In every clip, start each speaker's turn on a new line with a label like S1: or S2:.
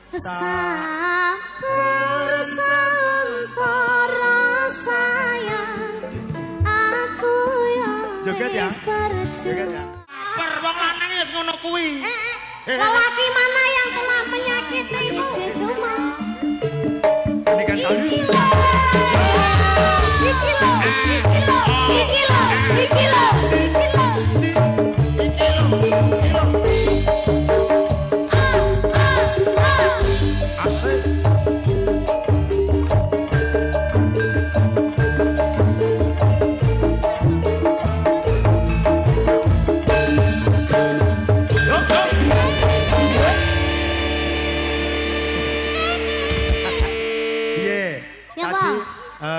S1: Sabar santara sayang aku yang
S2: joget ya.
S1: Joget ya.
S2: Per wong lanang wis ngono kuwi.
S1: Lelaki mana yang telah menyakitimu? Sesuma.
S2: Ini kan
S1: Iki lo. Iki lo. Iki lo. Iki lo. Iki lo. Iki lo.
S2: iki lho. Asik.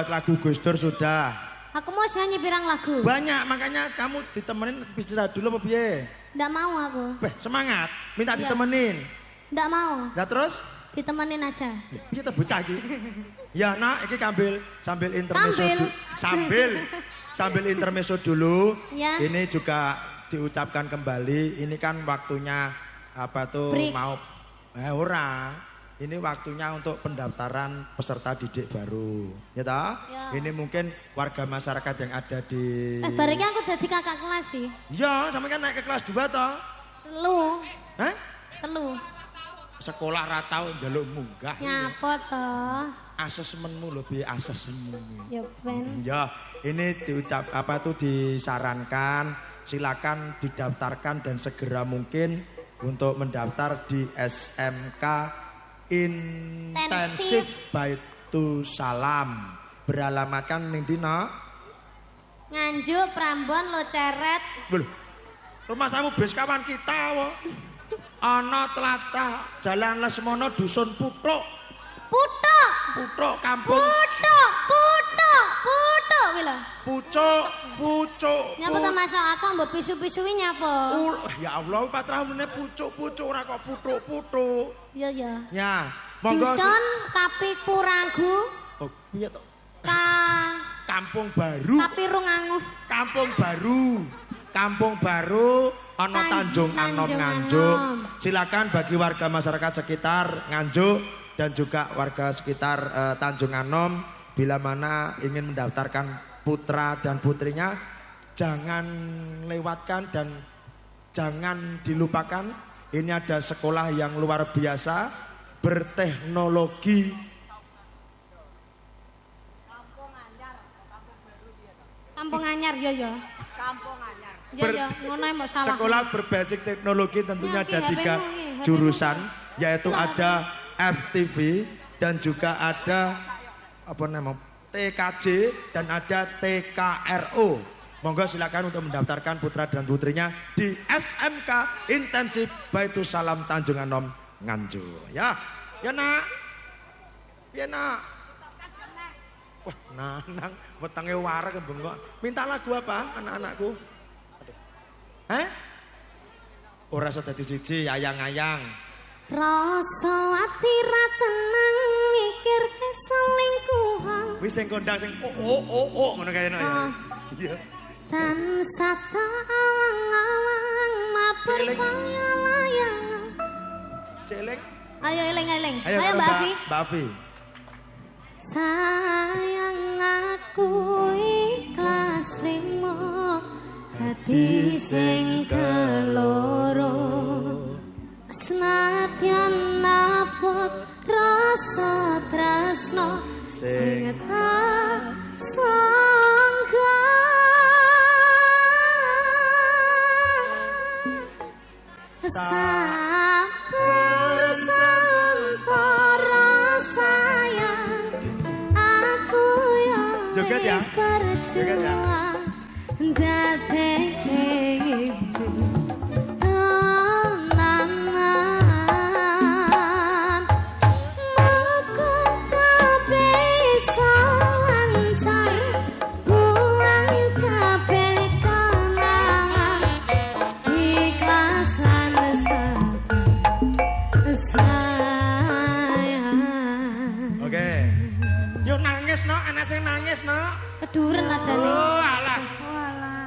S2: Lagu Gus Dur sudah.
S1: Aku mau nyanyi pirang lagu.
S2: Banyak, makanya kamu ditemenin istirahat dulu apa piye?
S1: Nggak mau aku.
S2: Semangat, minta
S1: Iya.
S2: ditemenin.
S1: Nggak mau.
S2: Lah terus?
S1: Ditemenin aja.
S2: Piye ta bocah iki? Ya nak, iki sambil intermezzo sambil intermezzo dulu.
S1: Ya.
S2: Ini juga diucapkan kembali, ini kan waktunya apa tuh
S1: Break.
S2: mau ora. Ini waktunya untuk pendaftaran peserta didik baru, ya toh?
S1: Ya.
S2: Ini mungkin warga masyarakat yang ada di.
S1: Bariknya aku jadi kakak kelas sih.
S2: Iya, sampe kan naik ke kelas 2 toh?
S1: Telu.
S2: Hah?
S1: Telu.
S2: Sekolah ratau njaluk munggah.
S1: Nyapa toh?
S2: Asesmenmu lho, piye asesmenmu?
S1: Ya ben.
S2: Ya, ini disarankan silakan didaftarkan dan segera mungkin untuk mendaftar di SMK Intensif Baitu Salam. Beralamatkan ning dina
S1: Nganjuk, Prambon, Loceret.
S2: Lho, rumah samu bes kawan kita wo. Ana tlatah Jalan Lesmono Dusun Putuk. Putuk kampung.
S1: Putuk wila.
S2: Pucuk.
S1: Nyapa to masuk aku mbok pisu-pisui nyapa?
S2: Ya Allah, patrahune pucuk ora kok putuk.
S1: Iya ya.
S2: Ya, monggo.
S1: Dusun Kapik Puragu.
S2: Oh, piye to? Kampung Baru.
S1: Kapirungangu.
S2: Kampung Baru ana Tanjung Anom Nganjuk.
S1: Anom.
S2: Silakan bagi warga masyarakat sekitar Nganjuk dan juga warga sekitar Tanjung Anom bila mana ingin mendaftarkan putra dan putrinya, jangan lewatkan dan jangan dilupakan. Ini ada sekolah yang luar biasa berteknologi.
S1: Kampung Anyar ya. Kampung Anyar. Ya ngono mbok salah.
S2: Sekolah berbasis teknologi tentunya
S1: Ya,
S2: ada
S1: HP-mu
S2: 3
S1: iki,
S2: jurusan, yaitu
S1: Lah,
S2: ada FTV dan juga ada apa namanya TKJ dan ada TKRO. Monggo silakan untuk mendaftarkan putra dan putrinya di SMK Intensif Baitu Salam Tanjung Anom Nganjuk. Ya nak. Wah, nanang wetenge wareg bengok. Minta lagu apa anak-anakku? Ora iso dadi siji, ayang-ayang.
S1: Rasa ati ra tenang mikir keselingkuhan.
S2: Wis sing kondang sing oh ngono kae no ya. Iya.
S1: Tansah alang-alang mapur layangan.
S2: Celeng.
S1: Ayo eling.
S2: Ayo
S1: Mbak Afi.
S2: Mbak Afi.
S1: Sayang aku ikhlas rimo hati sing keloro. Senadyan naput rasa tresno sing tak sangka. Sabar santara sayang aku yang
S2: Joget ya.
S1: berjuang dadekne
S2: nangis no.
S1: Keduren adane.
S2: Oh alah.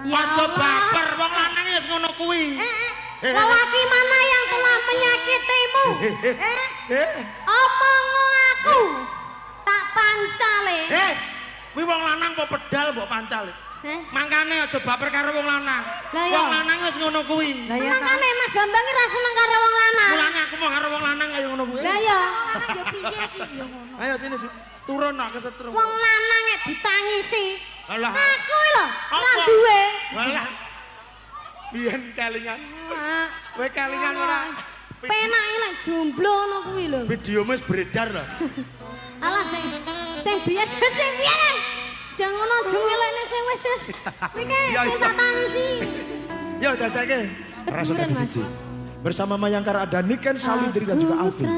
S2: Aja baper wong lanang wis ngono kuwi.
S1: Lelaki mana yang telah menyakitimu? Omong aku. Tak pancale.
S2: Kuwi wong lanang kok pedal mbok pancal. Mangkane aja baper karo wong lanang. Wong lanang wis ngono kuwi.
S1: Mangkane Mas Bambang iki ra seneng karo wong lanang.
S2: Mulane aku mau karo wong lanang kaya ngono kuwi.
S1: Lah ya.
S3: Wong lanang yo piye iki yo ngono.
S2: Ayo sini turun nak kesetrum.
S1: Wong lanang nek ditangisi.
S2: Alah.
S1: Aku lho ora duwe.
S2: Walah. Biyen kelingan. Kowe kelingan ora.
S1: Penake lek jomblo ngono kuwi lho.
S2: Video wis beredar lho.
S1: Alah sing biyen kan. Jangan ngono aja ngelekne sing wis. Iki sing tak tangisi.
S2: Yo dadake. Rasa tadi siji. Bersama Mayangkara ada Niken Salindri dan juga Alvin.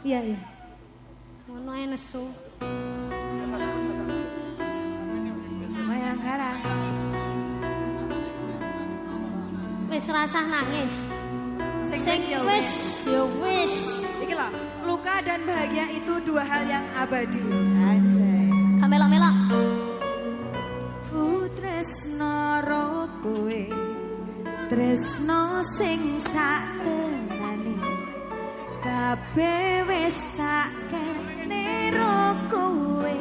S1: Iya iya. Ngono ae nesu.
S3: Mayangkara.
S1: Wis rasah nangis.
S3: Sing
S1: wis yo wis.
S3: Iki lho, luka dan bahagia itu dua hal yang abadi. Anjay.
S1: Kamelok-melok.
S3: Tresno ro kowe. Tresno sing satenane. Kabeh wis tak kene ro kowe.